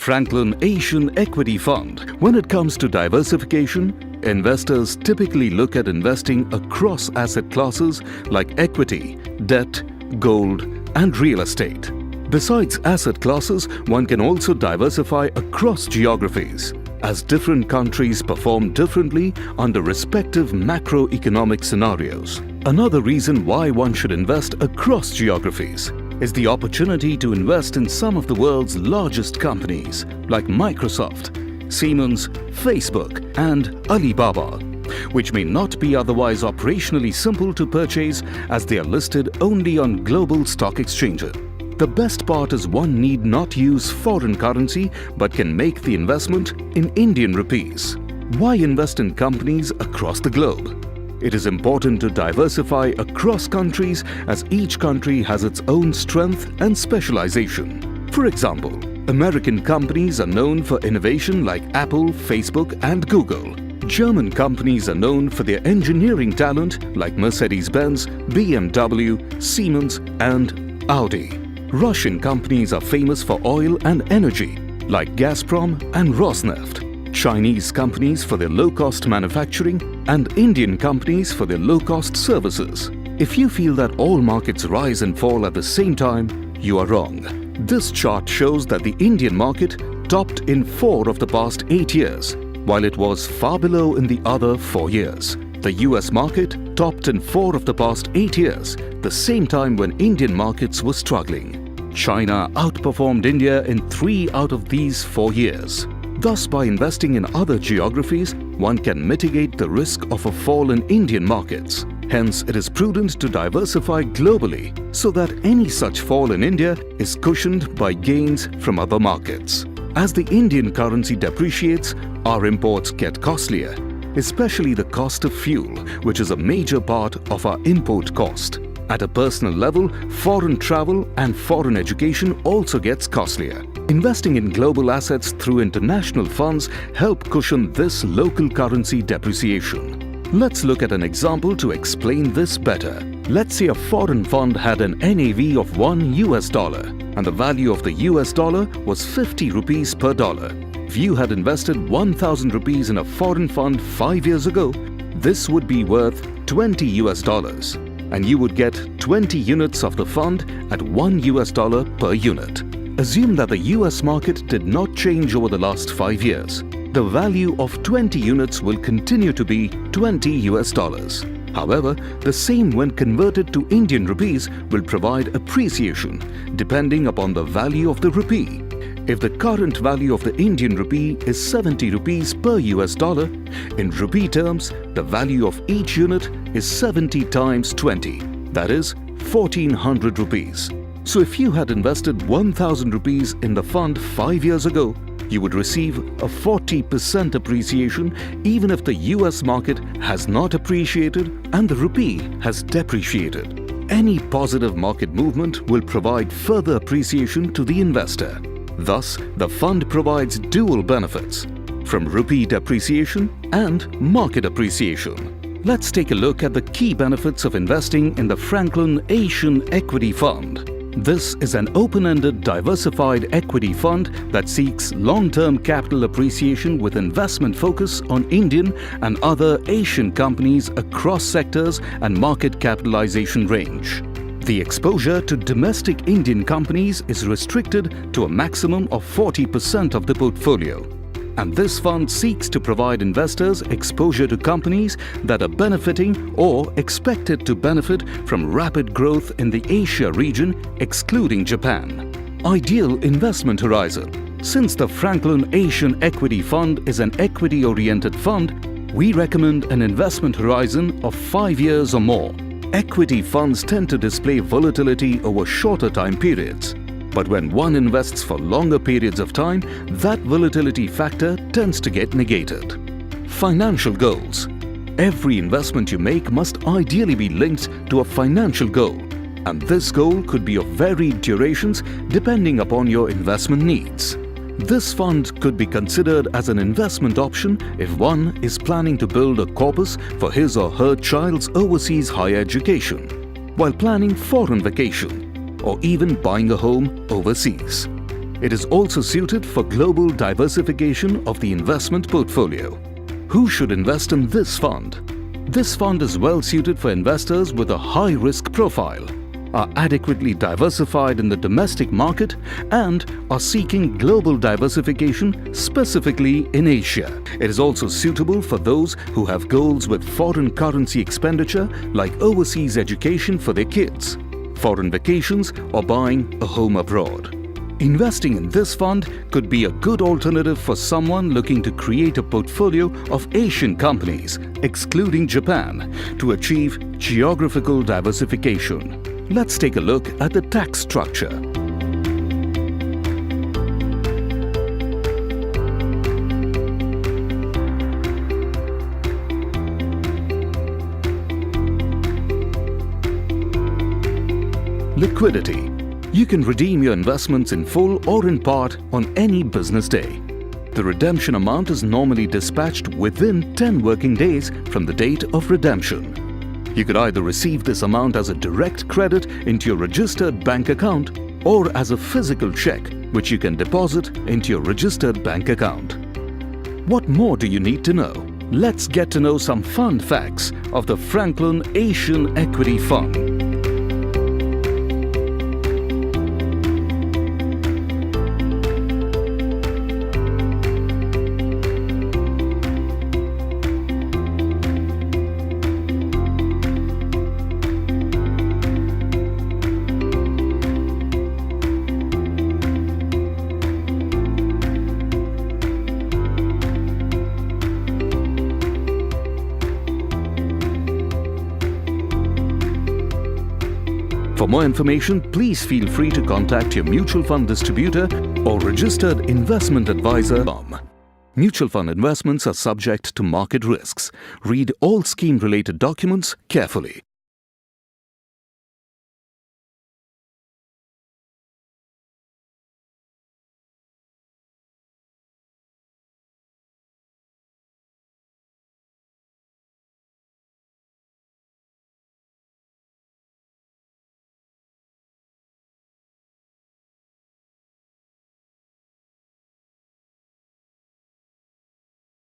Franklin Asian Equity Fund. When it comes to diversification, investors typically look at investing across asset classes like equity, debt, gold, and real estate. Besides asset classes, one can also diversify across geographies, as different countries perform differently under respective macroeconomic scenarios. Another reason why one should invest across geographies is the opportunity to invest in some of the world's largest companies like Microsoft, Siemens, Facebook, and Alibaba, which may not be otherwise operationally simple to purchase as they are listed only on global stock exchanges. The best part is one need not use foreign currency but can make the investment in Indian rupees. Why invest in companies across the globe? It is important to diversify across countries as each country has its own strength and specialization. For example, American companies are known for innovation like Apple, Facebook, and Google. German companies are known for their engineering talent like Mercedes-Benz, BMW, Siemens, and Audi. Russian companies are famous for oil and energy like Gazprom and Rosneft. Chinese companies for their low-cost manufacturing, and Indian companies for their low-cost services. If you feel that all markets rise and fall at the same time, you are wrong. This chart shows that the Indian market topped in 4 of the past 8 years, while it was far below in the other 4 years. The US market topped in 4 of the past 8 years, the same time when Indian markets were struggling. China outperformed India in 3 out of these 4 years. Thus, by investing in other geographies, one can mitigate the risk of a fall in Indian markets. Hence, it is prudent to diversify globally so that any such fall in India is cushioned by gains from other markets. As the Indian currency depreciates, our imports get costlier, especially the cost of fuel, which is a major part of our import cost. At a personal level, foreign travel and foreign education also gets costlier. Investing in global assets through international funds help cushion this local currency depreciation. Let's look at an example to explain this better. Let's say a foreign fund had an NAV of $1 and the value of the US dollar was 50 rupees per dollar. If you had invested 1,000 rupees in a foreign fund 5 years ago, this would be worth $20, and you would get 20 units of the fund at $1 per unit. Assume that the US market did not change over the last 5 years. The value of 20 units will continue to be $20. However, the same when converted to Indian rupees will provide appreciation depending upon the value of the rupee. If the current value of the Indian rupee is 70 rupees per US dollar, in rupee terms, the value of each unit is 70 times 20, that is 1400 rupees. So if you had invested 1000 rupees in the fund 5 years ago, you would receive a 40% appreciation even if the US market has not appreciated and the rupee has depreciated. Any positive market movement will provide further appreciation to the investor. Thus, the fund provides dual benefits from rupee depreciation and market appreciation. Let's take a look at the key benefits of investing in the Franklin Asian Equity Fund. This is an open-ended, diversified equity fund that seeks long-term capital appreciation with investment focus on Indian and other Asian companies across sectors and market capitalization range. The exposure to domestic Indian companies is restricted to a maximum of 40% of the portfolio. And this fund seeks to provide investors exposure to companies that are benefiting or expected to benefit from rapid growth in the Asia region, excluding Japan. Ideal investment horizon. Since the Franklin Asian Equity Fund is an equity-oriented fund, we recommend an investment horizon of 5 years or more. Equity funds tend to display volatility over shorter time periods. But when one invests for longer periods of time, that volatility factor tends to get negated. Financial goals. Every investment you make must ideally be linked to a financial goal, and this goal could be of varied durations depending upon your investment needs. This fund could be considered as an investment option if one is planning to build a corpus for his or her child's overseas higher education, while planning foreign vacation, or even buying a home overseas. It is also suited for global diversification of the investment portfolio. Who should invest in this fund? This fund is well suited for investors with a high risk profile, are adequately diversified in the domestic market, and are seeking global diversification, specifically in Asia. It is also suitable for those who have goals with foreign currency expenditure like overseas education for their kids, foreign vacations, or buying a home abroad. Investing in this fund could be a good alternative for someone looking to create a portfolio of Asian companies, excluding Japan, to achieve geographical diversification. Let's take a look at the tax structure. Liquidity. You can redeem your investments in full or in part on any business day. The redemption amount is normally dispatched within 10 working days from the date of redemption. You could either receive this amount as a direct credit into your registered bank account or as a physical check, which you can deposit into your registered bank account. What more do you need to know? Let's get to know some fun facts of the Franklin Asian Equity Fund. For more information, please feel free to contact your mutual fund distributor or registered investment advisor. Mutual fund investments are subject to market risks. Read all scheme-related documents carefully.